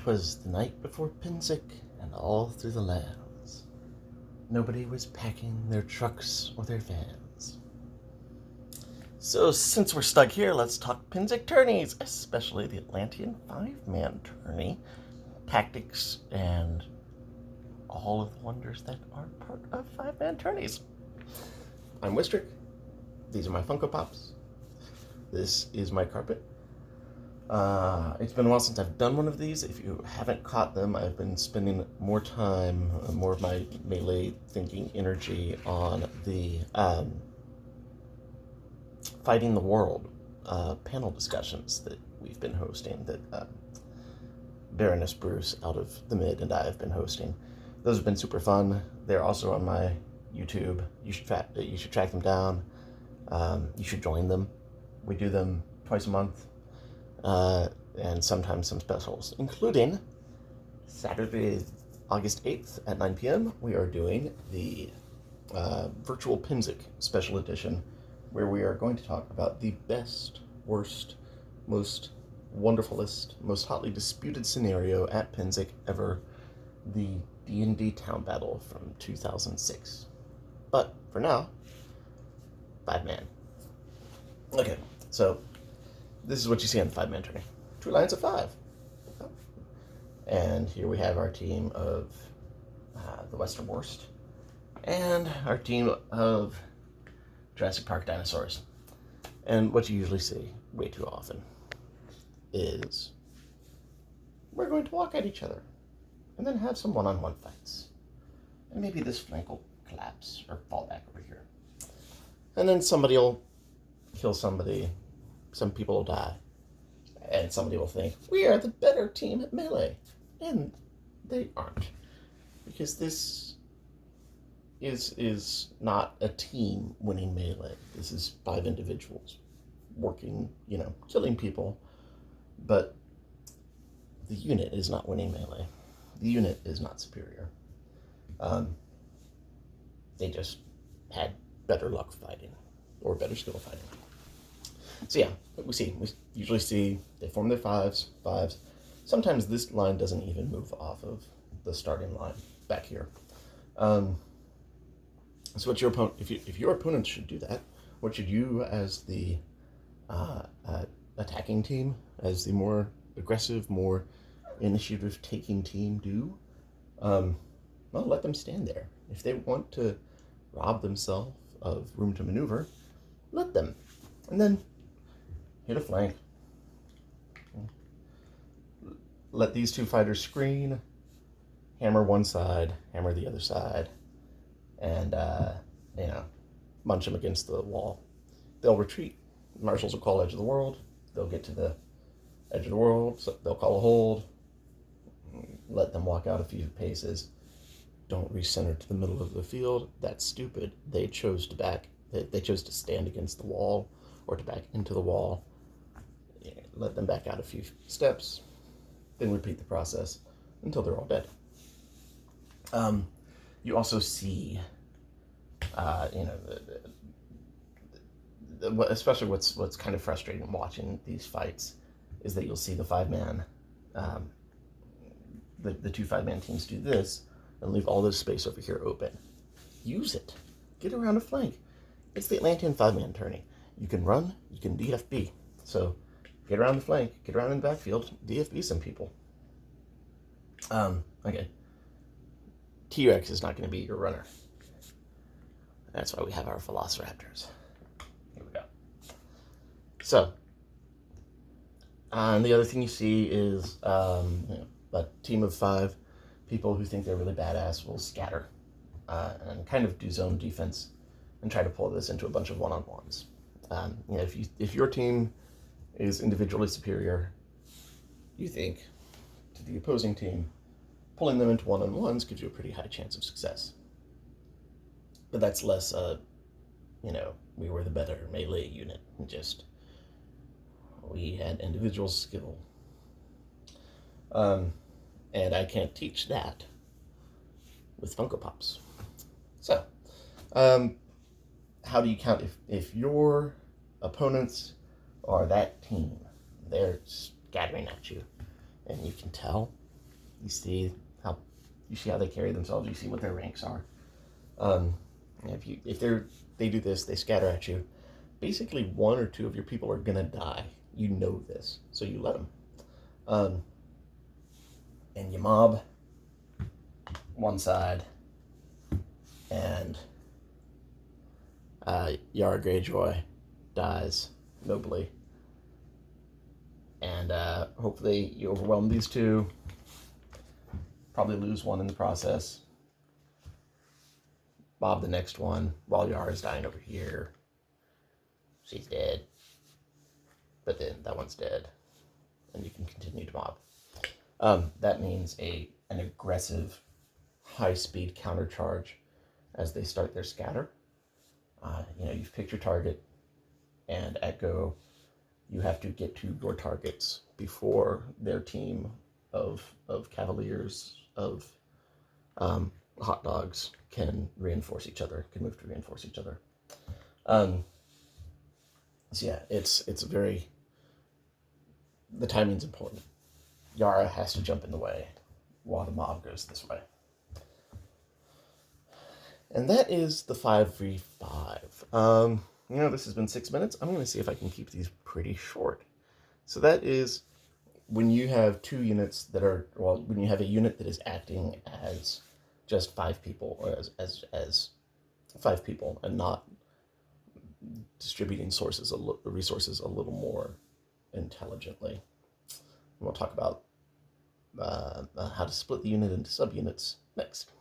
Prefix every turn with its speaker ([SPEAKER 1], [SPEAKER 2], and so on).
[SPEAKER 1] 'Twas the night before Pinsick, and all through the lands nobody was packing their trucks or their vans. So since we're stuck here, let's talk Pinsick tourneys, especially the Atlantian 5-man tourney, tactics, and all of the wonders that are part of 5-man tourneys. I'm Wistric. These are my FunkoPops. This is my carpet. It's been a while since I've done one of these. If you haven't caught them, I've been spending more time, more of my melee thinking energy on the Fighting the World panel discussions that we've been hosting, that Baroness Bruce out of the Mid and I have been hosting. Those have been super fun. They're also on my YouTube. You should track them down. You should join them. We do them twice a month. And sometimes some specials, including Saturday, August 8th at 9 p.m. We are doing the virtual Pinsick special edition, where we are going to talk about the best, worst, most wonderfulest, most hotly disputed scenario at Pinsick ever, the D&D Town Battle from 2006. But for now, 5-man. Okay, so this is what you see on the 5-man tourney. 2 lines of 5. And here we have our team of the Western Worst and our team of Jurassic Park dinosaurs. And what you usually see way too often is we're going to walk at each other and then have some one-on-one fights. And maybe this flank will collapse or fall back over here. And then somebody will kill somebody. Some people will die, and somebody will think, we are the better team at melee. And they aren't. Because this is not a team winning melee. This is 5 individuals working, killing people. But the unit is not winning melee. The unit is not superior. They just had better luck fighting, or better skill fighting. So yeah, we usually see they form their fives. Sometimes this line doesn't even move off of the starting line back here. So what your opponent, if your opponent should do that, what should you as the attacking team, as the more aggressive, more initiative-taking team do? Well, let them stand there. If they want to rob themselves of room to maneuver, let them. And then hit a flank. Let these 2 fighters screen, hammer one side, hammer the other side, and, munch them against the wall. They'll retreat. Marshals will call edge of the world. They'll get to the edge of the world, so they'll call a hold. Let them walk out a few paces. Don't recenter to the middle of the field. That's stupid. They chose to back. They chose to stand against the wall or to back into the wall. Let them back out a few steps, then repeat the process until they're all dead. You also see, especially what's kind of frustrating watching these fights is that you'll see the 5-man, the 2 5-man teams do this and leave all this space over here open. Use it. Get around a flank. It's the Atlantian 5-man tourney. You can run, you can DFB. So get around the flank, get around in the backfield, DFB some people. Okay. T-Rex is not going to be your runner. That's why we have our Velociraptors. Here we go. So, and the other thing you see is a team of 5 people who think they're really badass will scatter and kind of do zone defense and try to pull this into a bunch of one-on-ones. If your team is individually superior, you think, to the opposing team, pulling them into one-on-ones gives you a pretty high chance of success. But that's less, we were the better melee unit. Just, we had individual skill. And I can't teach that with FunkoPops. So, how do you count if your opponents are that team? They're scattering at you, and you can tell You see how they carry themselves. You see what their ranks are. If they do this, they scatter at you. Basically, one or two of your people are gonna die. You know this, so you let them. And you mob one side, and Yara Greyjoy dies nobly. And hopefully you overwhelm these two. Probably lose one in the process. Mob the next one while Yara's dying over here. She's dead. But then that one's dead. And you can continue to mob. That means an aggressive, high-speed countercharge as they start their scatter. You've picked your target, and at go, you have to get to your targets before their team of cavaliers, of hot dogs can move to reinforce each other. So yeah, it's the timing's important. Yara has to jump in the way while the mob goes this way. And that is the 5v5. This has been 6 minutes. I'm going to see if I can keep these pretty short. So that is when you have two units when you have a unit that is acting as just 5 people, or as 5 people, and not distributing resources a little more intelligently. And we'll talk about how to split the unit into subunits next.